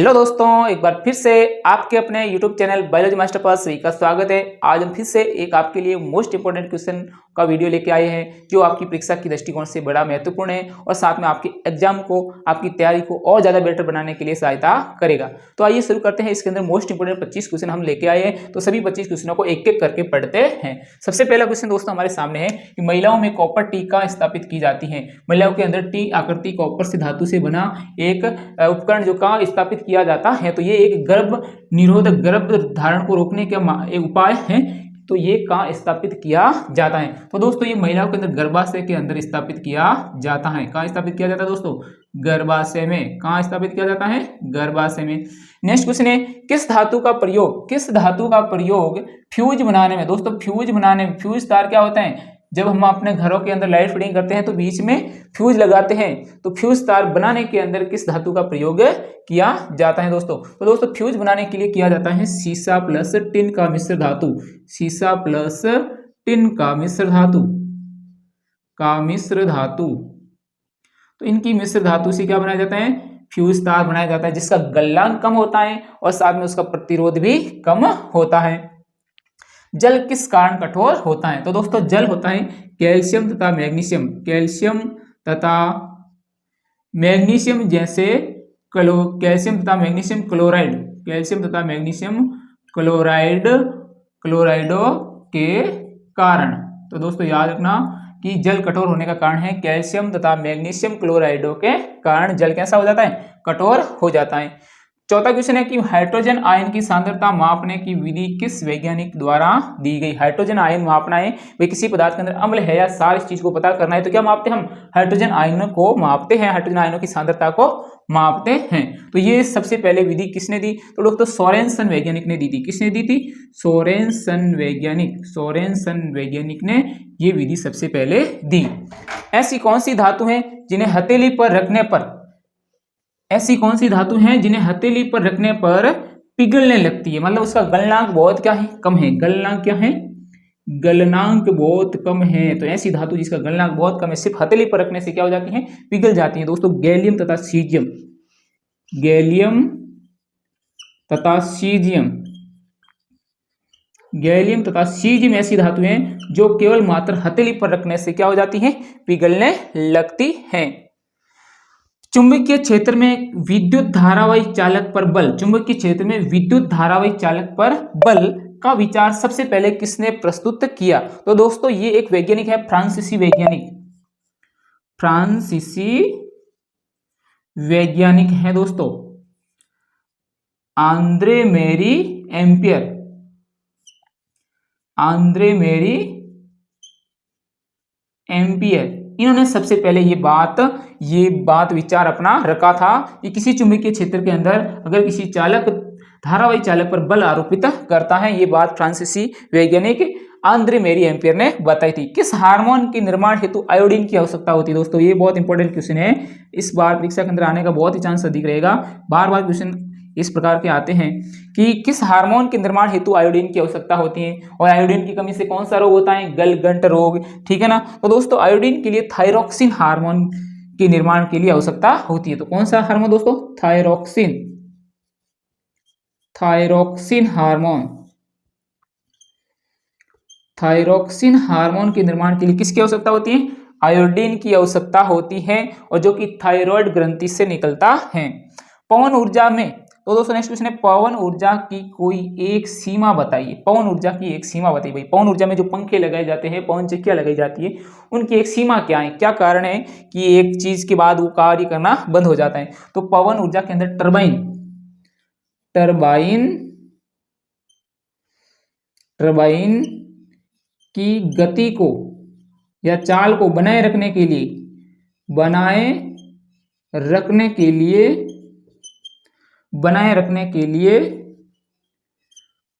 Hello दोस्तों, एक बार फिर से आपके अपने YouTube चैनल बायोलॉजी मास्टर पर सभी का स्वागत है। आज हम फिर से एक आपके लिए मोस्ट इंपोर्टेंट क्वेश्चन का वीडियो लेके आए हैं जो आपकी परीक्षा की दृष्टिकोण से बड़ा महत्वपूर्ण है और साथ में आपके एग्जाम को, आपकी तैयारी को और ज़्यादा बेटर बनाने के लिए सहायता करेगा। तो आइए शुरू करते हैं। इसके अंदर मोस्ट इंपोर्टेंट 25 क्वेश्चन हम लेके आए हैं, तो सभी 25 क्वेश्चनों को एक एक करके पढ़ते हैं। सबसे पहला क्वेश्चन दोस्तों हमारे सामने है कि महिलाओं में कॉपर टीका स्थापित की जाती है। महिलाओं के अंदर टी आकृति कॉपर से धातु से बना एक उपकरण जो का स्थापित किया जाता है, तो ये एक गर्भ निरोधक, गर्भ धारण को रोकने का एक उपाय है। तो ये कहाँ स्थापित किया जाता है? तो दोस्तों ये महिलाओं के अंदर गर्भाशय के अंदर स्थापित किया जाता है। कहाँ स्थापित किया जाता है दोस्तों? गर्भाशय में। कहाँ स्थापित किया जाता है? गर्भाशय में। नेक्स्ट क्वेश्चन है, किस धातु का प्रयोग फ्यूज बनाने में? दोस्तों फ्यूज बनाने में, फ्यूज तार क्या होता है? जब हम अपने घरों के अंदर लाइट फिटिंग करते हैं तो बीच में फ्यूज लगाते हैं, तो फ्यूज तार बनाने के अंदर किस धातु का प्रयोग किया जाता है दोस्तों? तो दोस्तों फ्यूज बनाने के लिए किया जाता है सीसा प्लस टिन का मिश्र धातु। सीसा प्लस टिन का मिश्र धातु तो इनकी मिश्र धातु से क्या बनाया जाता है? फ्यूज तार बनाया जाता है, जिसका गलनांक कम होता है और साथ में उसका प्रतिरोध भी कम होता है। जल किस कारण कठोर होता है? तो दोस्तों जल होता है कैल्शियम तथा मैग्नीशियम। कैल्शियम तथा मैग्नीशियम जैसे कैल्शियम तथा मैग्नीशियम क्लोराइड, कैल्शियम तथा मैग्नीशियम क्लोराइडों के कारण। तो दोस्तों याद रखना कि जल कठोर होने का कारण है कैल्शियम तथा मैग्नीशियम क्लोराइडों के कारण जल कैसा हो जाता है? कठोर हो जाता है। चौथा क्वेश्चन है कि हाइड्रोजन आयन की सांद्रता मापने की विधि किस वैज्ञानिक द्वारा दी गई? हाइड्रोजन आयन मापना है, वे किसी पदार्थ के अंदर अम्ल है या क्षार, इस चीज को पता करना है तो क्या मापते हैं? हम हाइड्रोजन आयनों को मापते हैं, हाइड्रोजन आयनों की सांद्रता को मापते हैं। तो ये सबसे पहले विधि किसने दी? तो दोस्तों सोरेनसन वैज्ञानिक ने दी थी। किसने दी थी? सोरेनसन वैज्ञानिक ने ये विधि सबसे पहले दी। ऐसी कौन सी धातु है जिन्हें हथेली पर रखने पर पिघलने लगती है? मतलब उसका गलनांक बहुत क्या है? कम है। गलनांक क्या है? गलनांक बहुत कम है। तो ऐसी धातु जिसका गलनांक बहुत कम है, सिर्फ हथेली पर रखने से क्या हो जाती है? पिघल जाती है दोस्तों। गैलियम तथा सीजियम ऐसी धातुएं जो केवल मात्र हथेली पर रखने से क्या हो जाती हैं? पिघलने लगती हैं। चुंबकीय क्षेत्र में विद्युत धारावाही चालक पर बल का विचार सबसे पहले किसने प्रस्तुत किया? तो दोस्तों ये एक वैज्ञानिक है, फ्रांसीसी वैज्ञानिक है दोस्तों, आंद्रे मेरी एम्पियर। इन्होंने सबसे पहले ये बात विचार अपना रखा था कि किसी चुंबकीय क्षेत्र के अंदर अगर किसी धारावाही चालक पर बल आरोपित करता है, ये बात फ्रांसीसी वैज्ञानिक आंद्रे मेरी एम्पियर ने बताई थी। किस हार्मोन के निर्माण हेतु आयोडीन की आवश्यकता होती है? दोस्तों ये बहुत इंपॉर्टेंट क्वेश्चन है, इस बार परीक्षा के अंदर आने का बहुत ही चांस अधिक रहेगा। बार बार क्वेश्चन इस प्रकार के आते हैं कि किस हार्मोन के निर्माण हेतु आयोडीन की आवश्यकता होती है और आयोडीन की कमी से कौन सा रोग होता है? गलगंट रोग। ठीक है ना? तो दोस्तों आयोडीन के लिए थायरोक्सिन हार्मोन के निर्माण के लिए आवश्यकता होती है। तो कौन सा हार्मोन दोस्तों? थायरोक्सिन हार्मोन के निर्माण के लिए किसकी आवश्यकता होती है? आयोडीन की आवश्यकता होती है, और जो कि थायराइड ग्रंथि से निकलता है। पवन ऊर्जा में, तो दोस्तों नेक्स्ट क्वेश्चन है, पवन ऊर्जा की कोई एक सीमा बताइए। पवन ऊर्जा की एक सीमा बताइए भाई। पवन ऊर्जा में जो पंखे लगाए जाते हैं, पवन चक्कियां लगाई जाती है, उनकी एक सीमा क्या है? क्या कारण है कि एक चीज के बाद वो कार्य करना बंद हो जाता है? तो पवन ऊर्जा के अंदर टरबाइन की गति को या चाल को बनाए रखने के लिए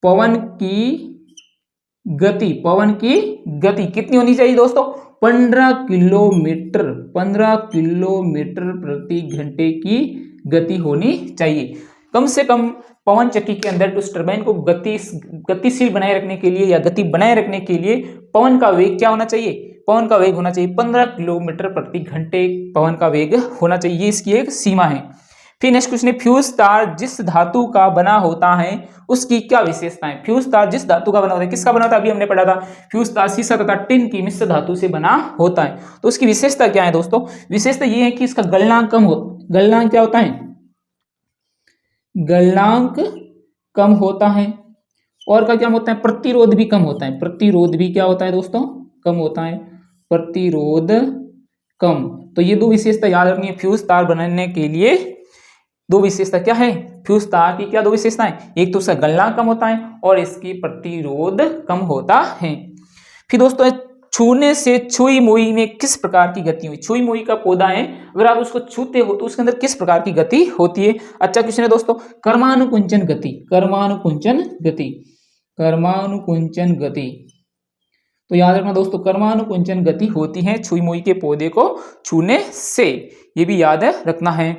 पवन की गति कितनी होनी चाहिए दोस्तों? 15 किलोमीटर प्रति घंटे की गति होनी चाहिए। कम से कम पवन चक्की के अंदर उस टरबाइन को गतिशील बनाए रखने के लिए या गति बनाए रखने के लिए पवन का वेग क्या होना चाहिए? पवन का वेग होना चाहिए 15 किलोमीटर प्रति घंटे पवन का वेग होना चाहिए, ये इसकी एक सीमा है। फिर नेक्स्ट क्वेश्चन है फ्यूज तार जिस धातु का बना होता है उसकी क्या विशेषता है। फ्यूज तार जिस धातु का बना होता है, किसका बना होता है, अभी हमने पढ़ा था फ्यूज तार सीसा तथा टिन की मिश्र धातु से बना होता है। तो उसकी विशेषता क्या है दोस्तों, विशेषता ये है कि इसका गलनांक कम हो, गलनांक क्या होता है, गलनांक कम होता है, और का क्या होता है, प्रतिरोध भी कम होता है। प्रतिरोध भी क्या होता है दोस्तों, कम होता है, प्रतिरोध कम। तो ये दो विशेषता याद रखनी है फ्यूज तार बनाने के लिए। दो विशेषता क्या है फ्यूज तार की, क्या दो विशेषताएं, एक तो उसका गलनांक कम होता है और इसकी प्रतिरोध कम होता है। फिर दोस्तों छूने से छुई मुई में किस प्रकार की गति हुई। छुई मुई का पौधा है, अगर आप उसको छूते हो तो उसके अंदर किस प्रकार की गति होती है। अच्छा क्वेश्चन है दोस्तों, कर्मानुकुंचन गति, कर्मानुकुंचन गति, कर्मानुकुंचन गति। तो याद रखना दोस्तों, कर्मानुकुंचन गति होती है छुई मुई के पौधे को छूने से, ये भी याद रखना है।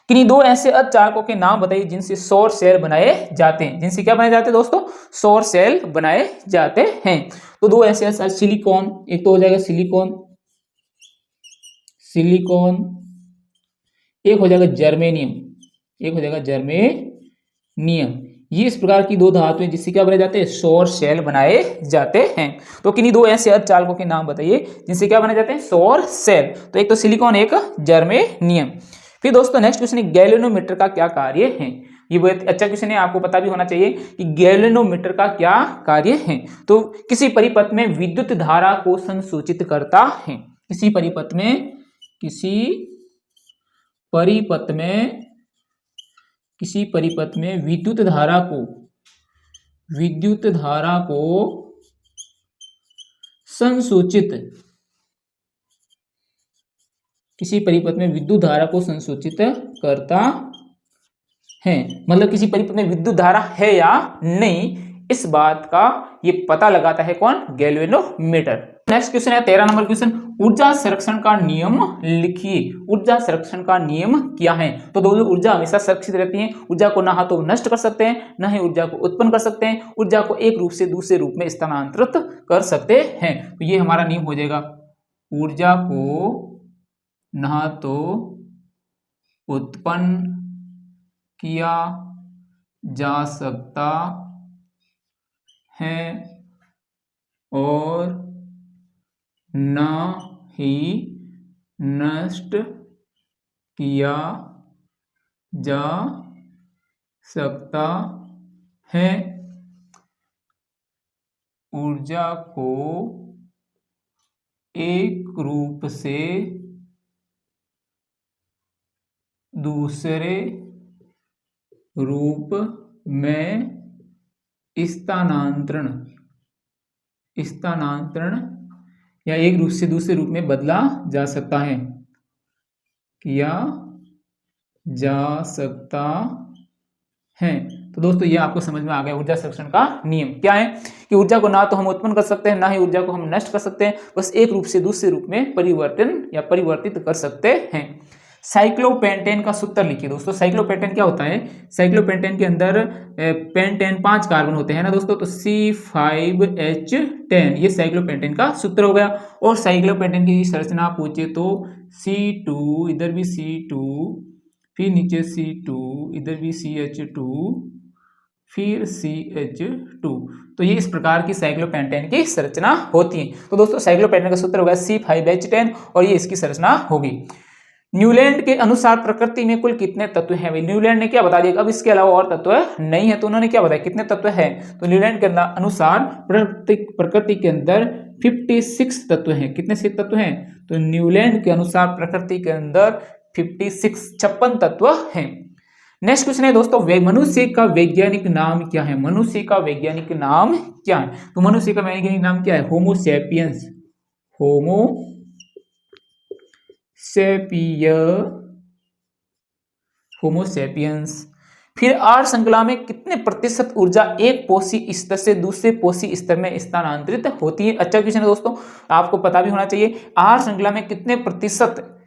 किन्हीं दो ऐसे अर्धचालकों के नाम बताइए जिनसे सौर सेल बनाए जाते हैं। जिनसे क्या बनाए जाते हैं दोस्तों, सौर सेल बनाए जाते हैं। तो दो ऐसे सिलिकॉन, एक तो हो जाएगा सिलिकॉन, सिलिकॉन, एक हो जाएगा जर्मेनियम, एक हो जाएगा जर्मेनियम। ये इस प्रकार की दो धातुएं जिससे क्या बनाए जाते हैं, सौर सेल बनाए जाते हैं। तो किन्हीं दो ऐसे अर्धचालकों के नाम बताइए जिनसे क्या बनाए जाते हैं, सौर सेल। तो एक तो सिलिकॉन, एक जर्मेनियम। फिर दोस्तों नेक्स्ट क्वेश्चन है गैल्वेनोमीटर का क्या कार्य है। ये बहुत अच्छा क्वेश्चन है, आपको पता भी होना चाहिए कि गैल्वेनोमीटर का क्या कार्य है। तो किसी परिपथ में विद्युत धारा को संसूचित करता है। किसी परिपथ में, किसी परिपथ में, किसी परिपथ में विद्युत धारा को, विद्युत धारा को संसूचित, किसी परिपथ में विद्युत धारा को संसूचित करता है। मतलब किसी परिपथ में विद्युत धारा है या नहीं, इस बात का ये पता लगाता है कौन, गैल्वेनोमीटर। नेक्स्ट क्वेश्चन है 13 नंबर क्वेश्चन, ऊर्जा संरक्षण का नियम लिखिए। ऊर्जा संरक्षण का नियम क्या है। तो दोस्तों ऊर्जा हमेशा सुरक्षित रहती है, ऊर्जा को ना तो नष्ट कर सकते हैं, ना ही ऊर्जा को उत्पन्न कर सकते हैं, ऊर्जा को एक रूप से दूसरे रूप में स्थानांतरित कर सकते हैं। तो ये हमारा नियम हो जाएगा, ऊर्जा को ना तो उत्पन्न किया जा सकता है और ना ही नष्ट किया जा सकता है। ऊर्जा को एक रूप से दूसरे रूप में स्थानांतरण, स्थानांतरण या एक रूप से दूसरे रूप में बदला जा सकता है, किया जा सकता है। तो दोस्तों ये आपको समझ में आ गया ऊर्जा संरक्षण का नियम क्या है, कि ऊर्जा को ना तो हम उत्पन्न कर सकते हैं, ना ही ऊर्जा को हम नष्ट कर सकते हैं, बस एक रूप से दूसरे रूप में परिवर्तन या परिवर्तित कर सकते हैं। साइक्लोपेंटेन का सूत्र लिखिए दोस्तों। साइक्लोपेंटेन क्या होता है, साइक्लोपेंटेन के अंदर पेंटेन 5 कार्बन होते हैं ना दोस्तों, तो C5H10 ये साइक्लोपेंटेन का सूत्र हो गया। और साइक्लोपेंटेन की संरचना पूछे तो C2, इधर भी C2, फिर नीचे C2, इधर भी CH2, फिर CH2। तो ये इस प्रकार की साइक्लोपेंटेन की संरचना होती है। तो दोस्तों साइक्लोपेंटेन का सूत्र होगा C5H10 और ये इसकी संरचना होगी। न्यूलैंड के अनुसार प्रकृति में कुल कितने तत्व हैं। न्यूलैंड ने क्या बता दिया, अब इसके अलावा और तत्व नहीं है, तो उन्होंने क्या बताया कितने तत्व हैं। तो न्यूलैंड के अनुसार प्रकृति के अंदर 56 तत्व हैं। कितने से तत्व हैं, तो न्यूलैंड के अनुसार प्रकृति के अंदर 56 तत्व हैं। नेक्स्ट क्वेश्चन है दोस्तों, मनुष्य का वैज्ञानिक नाम क्या है। मनुष्य का वैज्ञानिक नाम क्या है, तो मनुष्य का वैज्ञानिक नाम क्या है, होमो सैपियंस, होमो होमोसेपियंस। फिर आर श्रृंखला में कितने प्रतिशत ऊर्जा एक पोषी स्तर से दूसरे पोषी स्तर में स्थानांतरित होती है। अच्छा क्वेश्चन है दोस्तों, आपको पता भी होना चाहिए आर श्रृंखला में कितने प्रतिशत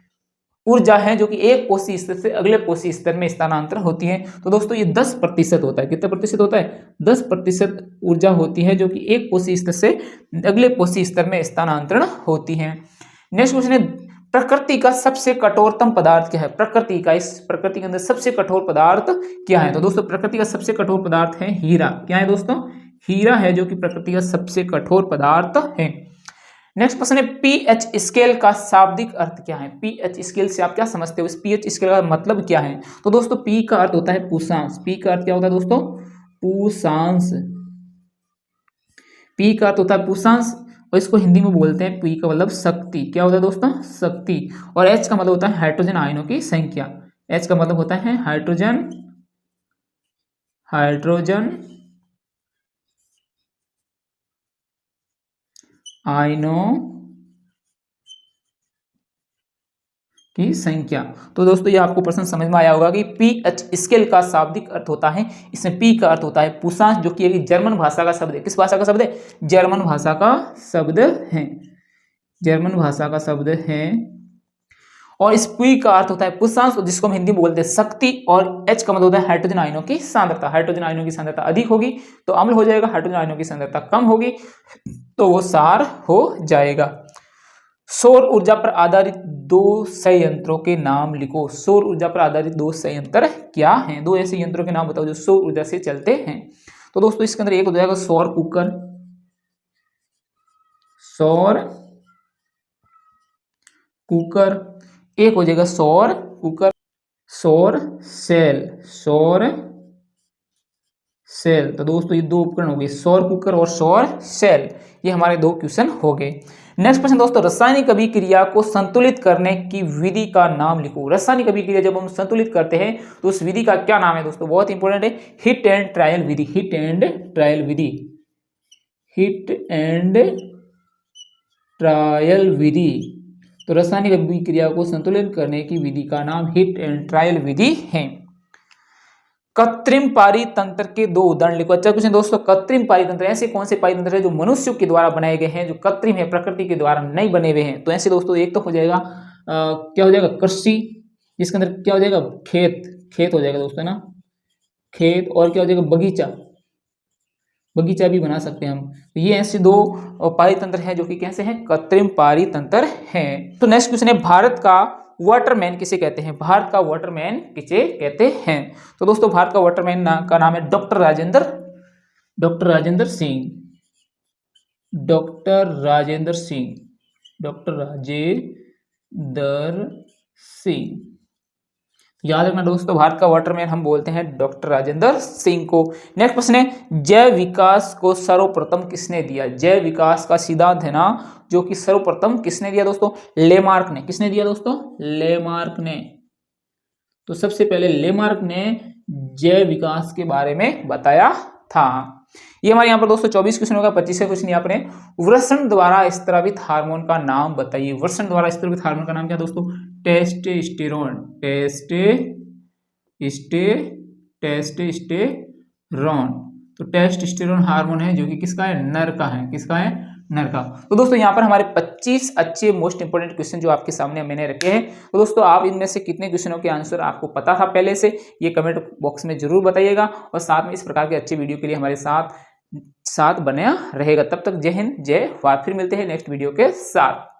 ऊर्जा है जो कि एक पोषी स्तर से अगले पोषी स्तर में स्थानांतरण होती है। तो दोस्तों ये 10% होता है। कितना प्रतिशत होता है, 10% ऊर्जा होती है जो कि एक पोषी स्तर से अगले पोषी स्तर में स्थानांतरण होती है। नेक्स्ट क्वेश्चन है, प्रकृति का सबसे कठोरतम पदार्थ क्या है? प्रकृति का, इस प्रकृति के अंदर सबसे कठोर पदार्थ क्या है? तो दोस्तों प्रकृति का सबसे कठोर पदार्थ है हीरा। क्या है दोस्तों? हीरा है जो कि प्रकृति का सबसे कठोर पदार्थ है। नेक्स्ट क्वेश्चन है पीएच स्केल का शाब्दिक अर्थ क्या है? पीएच स्केल से आप क्या समझते हो? इस पीएच स्केल का मतलब क्या है? तो दोस्तों पी का अर्थ होता है पूषांश। पी का अर्थ क्या होता है दोस्तों? पूषांश। पी का अर्थ होता है पूषांश और इसको हिंदी में बोलते हैं पी का मतलब शक्ति। क्या होता है दोस्तों? शक्ति। और एच का मतलब होता है हाइड्रोजन आयनों की संख्या। एच का मतलब होता है हाइड्रोजन आयनों की संख्या। तो दोस्तों ये आपको प्रश्न समझ में आया होगा कि पीएच स्केल का शाब्दिक अर्थ होता है, इसमें पी का अर्थ होता है पूषांश, जो कि एक जर्मन भाषा का शब्द है। किस भाषा का शब्द है? जर्मन भाषा का शब्द है। जर्मन भाषा का शब्द है। और इस पी का अर्थ होता है पूषांश, जिसको हम हिंदी में बोलते हैं शक्ति। और एच का मतलब होता है हाइड्रोजन आयनों की सांद्रता। हाइड्रोजन आयनों की सांद्रता अधिक होगी तो अम्ल हो जाएगा, हाइड्रोजन आयनों की सांद्रता कम होगी तो वो क्षार हो जाएगा। सौर ऊर्जा पर आधारित दो संयंत्रों के नाम लिखो। सौर ऊर्जा पर आधारित दो संयंत्र क्या हैं? दो ऐसे यंत्रों के नाम बताओ जो सौर ऊर्जा से चलते हैं। तो दोस्तों इसके अंदर एक हो जाएगा सौर कुकर, सौर कुकर। एक हो जाएगा सौर कुकर, सौर सेल, सौर सेल। तो दोस्तों ये दो उपकरण हो गए, सौर कुकर और सौर सेल। ये हमारे दो क्वेश्चन हो गए। नेक्स्ट क्वेश्चन दोस्तों, रासायनिक अभिक्रिया को संतुलित करने की विधि का नाम लिखो। रासायनिक अभिक्रिया जब हम संतुलित करते हैं तो उस विधि का क्या नाम है दोस्तों? बहुत इंपॉर्टेंट है, हिट एंड ट्रायल विधि। हिट एंड ट्रायल विधि, हिट एंड ट्रायल विधि। तो रासायनिक अभिक्रिया को संतुलित करने की विधि का नाम हिट एंड ट्रायल विधि है। कृत्रिम पारितंत्र के दो उदाहरण लिखो। अच्छा क्वेश्चन दोस्तों, कृत्रिम पारितंत्र ऐसे कौन से पारितंत्र है जो मनुष्यों के द्वारा बनाए गए हैं, जो कृत्रिम है, प्रकृति के द्वारा नहीं बने हुए हैं? तो ऐसे दोस्तों एक तो हो जाएगा क्या हो जाएगा? कृषि, जिसके अंदर क्या हो जाएगा? खेत हो जाएगा दोस्तों ना, खेत। और क्या हो जाएगा? बगीचा, बगीचा भी बना सकते हैं हम। तो ये ऐसे दो पारितंत्र हैं जो कि कैसे हैं? कृत्रिम पारितंत्र हैं। तो नेक्स्ट क्वेश्चन है, भारत का वाटरमैन किसे कहते हैं? भारत का वाटरमैन किसे कहते हैं? तो दोस्तों भारत का वाटरमैन का नाम है डॉक्टर राजेंद्र सिंह। डॉक्टर राजेंद्र सिंह। याद रखना दोस्तों, भारत का वाटरमैन हम बोलते हैं डॉक्टर राजेंद्र सिंह को। नेक्स्ट क्वेश्चन है, जैव विकास को सर्वप्रथम किसने दिया? जैव विकास का सिद्धांत है ना जो कि सर्वप्रथम किसने दिया दोस्तों? लेमार्क ने। किसने दिया दोस्तों? लेमार्क ने। तो सबसे पहले लेमार्क ने जैव विकास के बारे में बताया था। ये हमारे यहाँ पर दोस्तों 24 क्वेश्चन होगा। 25वें क्वेश्चन यहाँ पर है, वृषण द्वारा स्त्रावित हार्मोन का नाम बताइए। वृषण द्वारा स्त्रावित हार्मोन का नाम क्या दोस्तों? टेस्टोस्टेरोन। टेस्टोस्टेरोन। तो टेस्टोस्टेरोन हार्मोन है जो कि किसका है? नर का है। किसका है? नर का। तो दोस्तों यहाँ पर हमारे 25 अच्छे मोस्ट इंपोर्टेंट क्वेश्चन जो आपके सामने मैंने रखे हैं। तो दोस्तों आप इनमें से कितने क्वेश्चनों के आंसर आपको पता था पहले से, ये कमेंट बॉक्स में जरूर बताइएगा। और साथ में इस प्रकार के अच्छे वीडियो के लिए हमारे साथ बना रहेगा। तब तक जय हिंद, जय भारत। फिर मिलते हैं नेक्स्ट वीडियो के साथ।